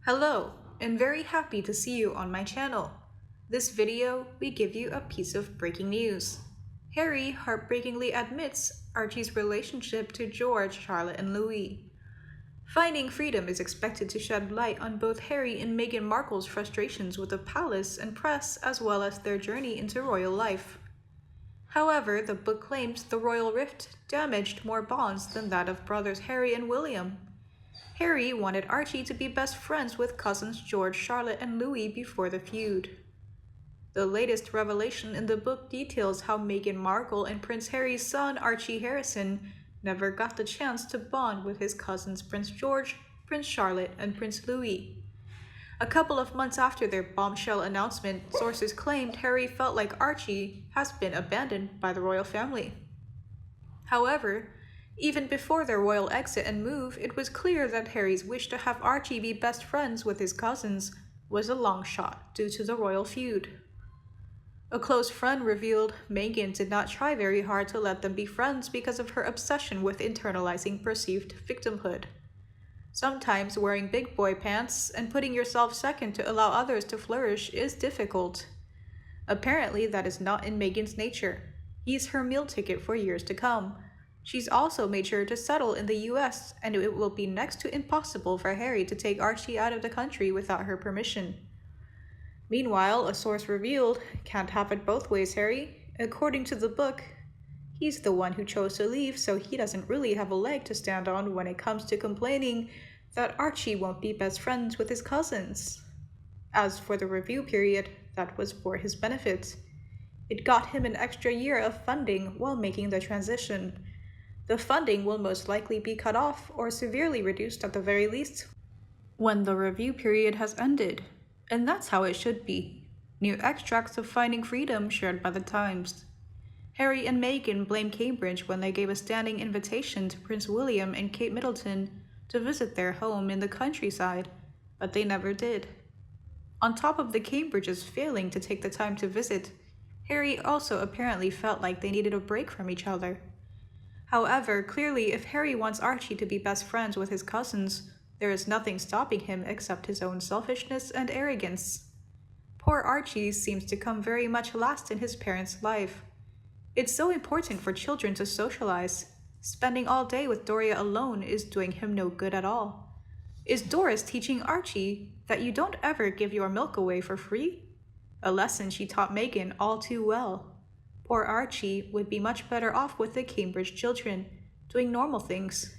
Hello, and very happy to see you on my channel. This video, we give you a piece of breaking news. Harry heartbreakingly admits Archie's relationship to George, Charlotte, and Louis. Finding Freedom is expected to shed light on both Harry and Meghan Markle's frustrations with the palace and press, as well as their journey into royal life. However, the book claims the royal rift damaged more bonds than that of brothers Harry and William. Harry wanted Archie to be best friends with cousins George, Charlotte, and Louis before the feud. The latest revelation in the book details how Meghan Markle and Prince Harry's son Archie Harrison never got the chance to bond with his cousins Prince George, Prince Charlotte, and Prince Louis. A couple of months after their bombshell announcement, sources claimed Harry felt like Archie has been abandoned by the royal family. However, even before their royal exit and move, it was clear that Harry's wish to have Archie be best friends with his cousins was a long shot due to the royal feud. A close friend revealed Meghan did not try very hard to let them be friends because of her obsession with internalizing perceived victimhood. Sometimes wearing big boy pants and putting yourself second to allow others to flourish is difficult. Apparently, that is not in Meghan's nature. He's her meal ticket for years to come. She's also made sure to settle in the US, and it will be next to impossible for Harry to take Archie out of the country without her permission. Meanwhile, a source revealed, "Can't have it both ways, Harry. According to the book, he's the one who chose to leave, so he doesn't really have a leg to stand on when it comes to complaining that Archie won't be best friends with his cousins." As for the review period, that was for his benefit. It got him an extra year of funding while making the transition. The funding will most likely be cut off or severely reduced at the very least when the review period has ended. And that's how it should be. New extracts of Finding Freedom shared by the Times. Harry and Meghan blame Cambridge when they gave a standing invitation to Prince William and Kate Middleton to visit their home in the countryside, but they never did. On top of the Cambridges failing to take the time to visit, Harry also apparently felt like they needed a break from each other. However, clearly if Harry wants Archie to be best friends with his cousins, there is nothing stopping him except his own selfishness and arrogance. Poor Archie seems to come very much last in his parents' life. It's so important for children to socialize. Spending all day with Doria alone is doing him no good at all. Is Doris teaching Archie that you don't ever give your milk away for free? A lesson she taught Meghan all too well. Poor Archie would be much better off with the Cambridge children, doing normal things.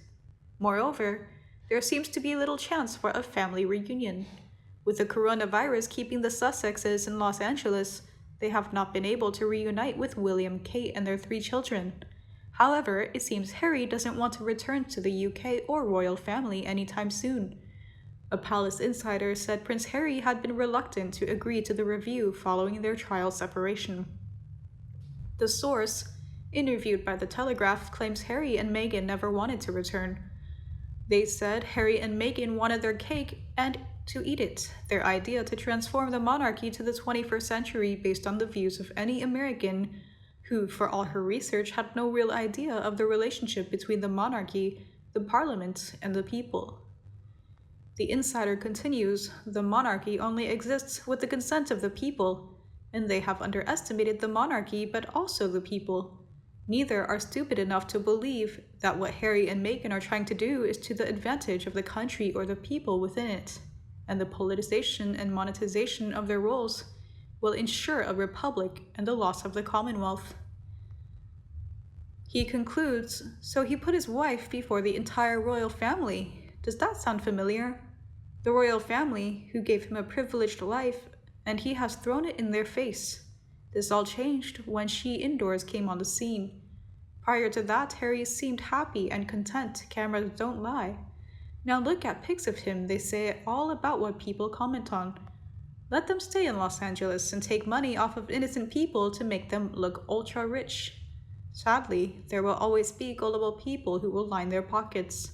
Moreover, there seems to be little chance for a family reunion. With the coronavirus keeping the Sussexes in Los Angeles, they have not been able to reunite with William, Kate, and their 3 children. However, it seems Harry doesn't want to return to the UK or royal family anytime soon. A palace insider said Prince Harry had been reluctant to agree to the review following their trial separation. The source, interviewed by The Telegraph, claims Harry and Meghan never wanted to return. They said Harry and Meghan wanted their cake and to eat it, their idea to transform the monarchy to the 21st century based on the views of any American who, for all her research, had no real idea of the relationship between the monarchy, the parliament, and the people. The insider continues, "The monarchy only exists with the consent of the people, and they have underestimated the monarchy but also the people. Neither are stupid enough to believe that what Harry and Meghan are trying to do is to the advantage of the country or the people within it, and the politicization and monetization of their roles will ensure a republic and the loss of the Commonwealth." He concludes, "So he put his wife before the entire royal family. Does that sound familiar? The royal family, who gave him a privileged life, and he has thrown it in their face. This all changed when she indoors came on the scene. Prior to that, Harry seemed happy and content. Cameras don't lie. Now look at pics of him. They say all about what people comment on. Let them stay in Los Angeles and take money off of innocent people to make them look ultra rich. Sadly, there will always be gullible people who will line their pockets.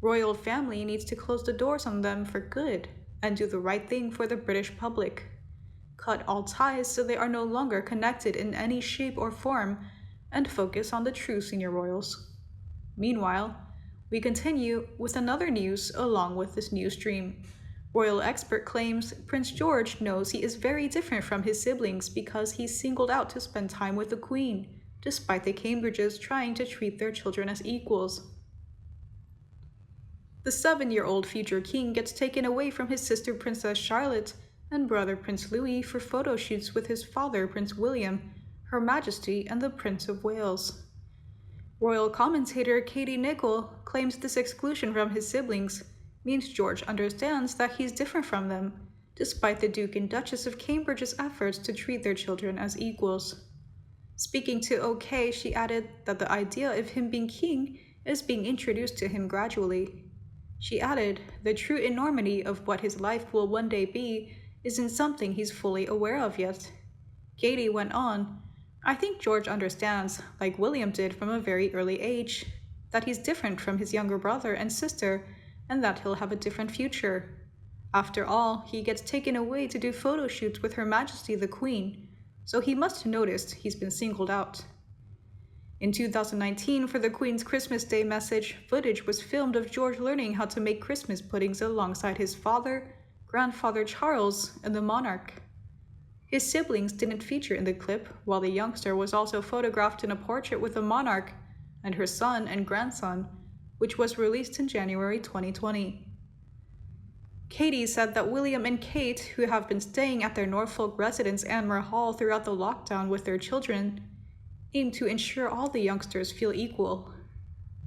Royal family needs to close the doors on them for good and do the right thing for the British public. Cut all ties so they are no longer connected in any shape or form, and focus on the true senior royals." Meanwhile, we continue with another news along with this news stream. Royal expert claims Prince George knows he is very different from his siblings because he's singled out to spend time with the Queen, despite the Cambridges trying to treat their children as equals. The 7-year-old future king gets taken away from his sister Princess Charlotte and brother Prince Louis for photo shoots with his father Prince William, Her Majesty, and the Prince of Wales. Royal commentator Katie Nicholl claims this exclusion from his siblings means George understands that he's different from them, despite the Duke and Duchess of Cambridge's efforts to treat their children as equals. Speaking to OK, she added that the idea of him being king is being introduced to him gradually. She added, the true enormity of what his life will one day be isn't something he's fully aware of yet. Katie went on, I think George understands, like William did from a very early age, that he's different from his younger brother and sister and that he'll have a different future. After all, he gets taken away to do photo shoots with Her Majesty the Queen, so he must have noticed he's been singled out. In 2019, for the Queen's Christmas Day message, footage was filmed of George learning how to make Christmas puddings alongside his father, grandfather Charles, and the monarch. His siblings didn't feature in the clip, while the youngster was also photographed in a portrait with the monarch and her son and grandson, which was released in January 2020. Katie said that William and Kate, who have been staying at their Norfolk residence Anmer Hall throughout the lockdown with their children, aim to ensure all the youngsters feel equal.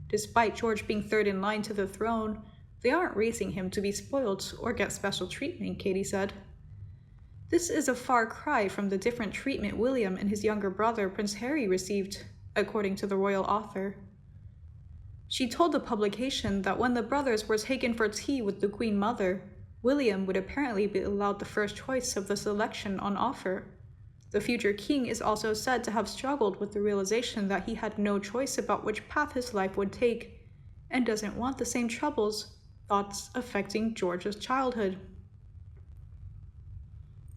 Despite George being third in line to the throne, they aren't raising him to be spoiled or get special treatment, Katie said. This is a far cry from the different treatment William and his younger brother Prince Harry received, according to the royal author. She told the publication that when the brothers were taken for tea with the Queen Mother, William would apparently be allowed the first choice of the selection on offer. The future king is also said to have struggled with the realization that he had no choice about which path his life would take, and doesn't want the same troubles, thoughts affecting George's childhood.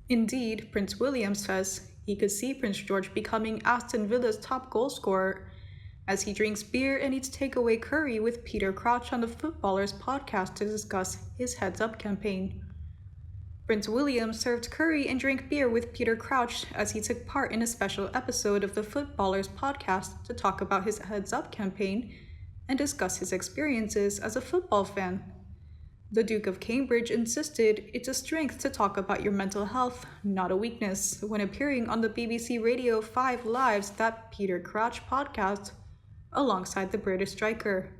Indeed, Prince William says he could see Prince George becoming Aston Villa's top goalscorer as he drinks beer and eats takeaway curry with Peter Crouch on the Footballers podcast to discuss his Heads Up campaign. Prince William served curry and drank beer with Peter Crouch as he took part in a special episode of the Footballers podcast to talk about his Heads Up campaign and discuss his experiences as a football fan. The Duke of Cambridge insisted it's a strength to talk about your mental health, not a weakness, when appearing on the BBC Radio 5 Live's That Peter Crouch podcast alongside the British striker.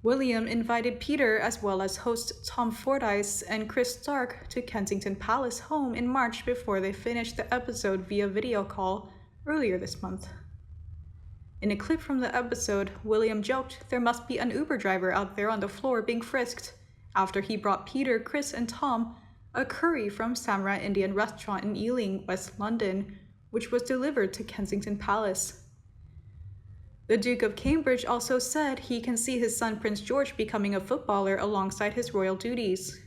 William invited Peter as well as hosts Tom Fordyce and Chris Stark to Kensington Palace home in March before they finished the episode via video call earlier this month. In a clip from the episode, William joked there must be an Uber driver out there on the floor being frisked after he brought Peter, Chris, and Tom a curry from Samurai Indian restaurant in Ealing, West London, which was delivered to Kensington Palace. The Duke of Cambridge also said he can see his son Prince George becoming a footballer alongside his royal duties.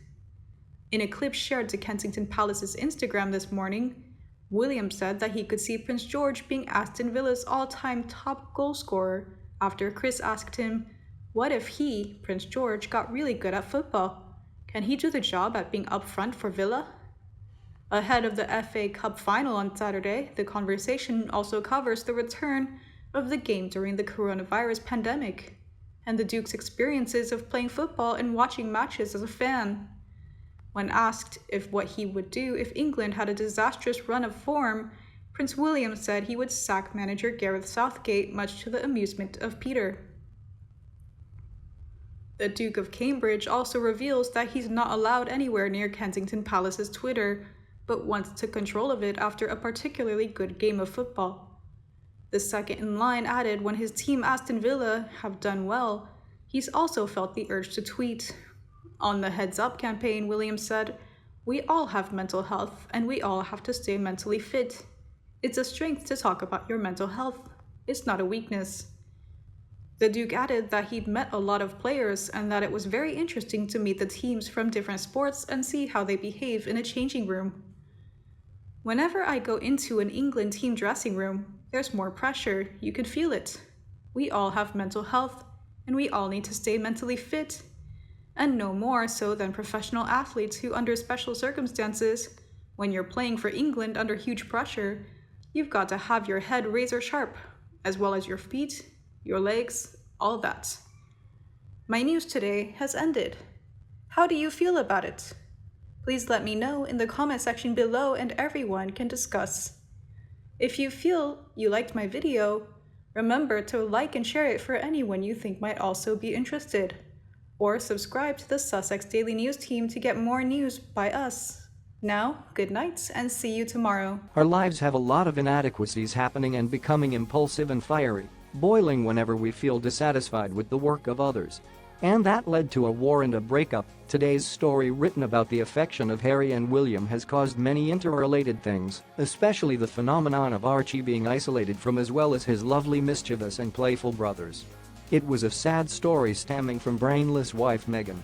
In a clip shared to Kensington Palace's Instagram this morning, William said that he could see Prince George being Aston Villa's all-time top goalscorer after Chris asked him, what if he, Prince George, got really good at football? Can he do the job at being up front for Villa? Ahead of the FA Cup final on Saturday, the conversation also covers the return of the game during the coronavirus pandemic and the Duke's experiences of playing football and watching matches as a fan. When asked what he would do if England had a disastrous run of form, Prince William said he would sack manager Gareth Southgate, much to the amusement of Peter. The Duke of Cambridge also reveals that he's not allowed anywhere near Kensington Palace's Twitter, but once took control of it after a particularly good game of football. The second in line added when his team Aston Villa have done well, he's also felt the urge to tweet. On the Heads Up campaign, William said, we all have mental health and we all have to stay mentally fit. It's a strength to talk about your mental health. It's not a weakness. The Duke added that he'd met a lot of players and that it was very interesting to meet the teams from different sports and see how they behave in a changing room. Whenever I go into an England team dressing room, there's more pressure. You can feel it. We all have mental health, and we all need to stay mentally fit. and no more so than professional athletes who, under special circumstances, when you're playing for England under huge pressure, you've got to have your head razor sharp, as well as your feet, your legs, all that. My news today has ended. How do you feel about it? Please let me know in the comment section below and everyone can discuss. If you feel you liked my video, remember to like and share it for anyone you think might also be interested. Or subscribe to the Sussex Daily News team to get more news by us. Now, good night and see you tomorrow. Our lives have a lot of inadequacies happening and becoming impulsive and fiery, boiling whenever we feel dissatisfied with the work of others. And that led to a war and a breakup. Today's story, written about the affection of Harry and William, has caused many interrelated things, especially the phenomenon of Archie being isolated from as well as his lovely, mischievous and playful brothers. It was a sad story stemming from brainless wife Meghan.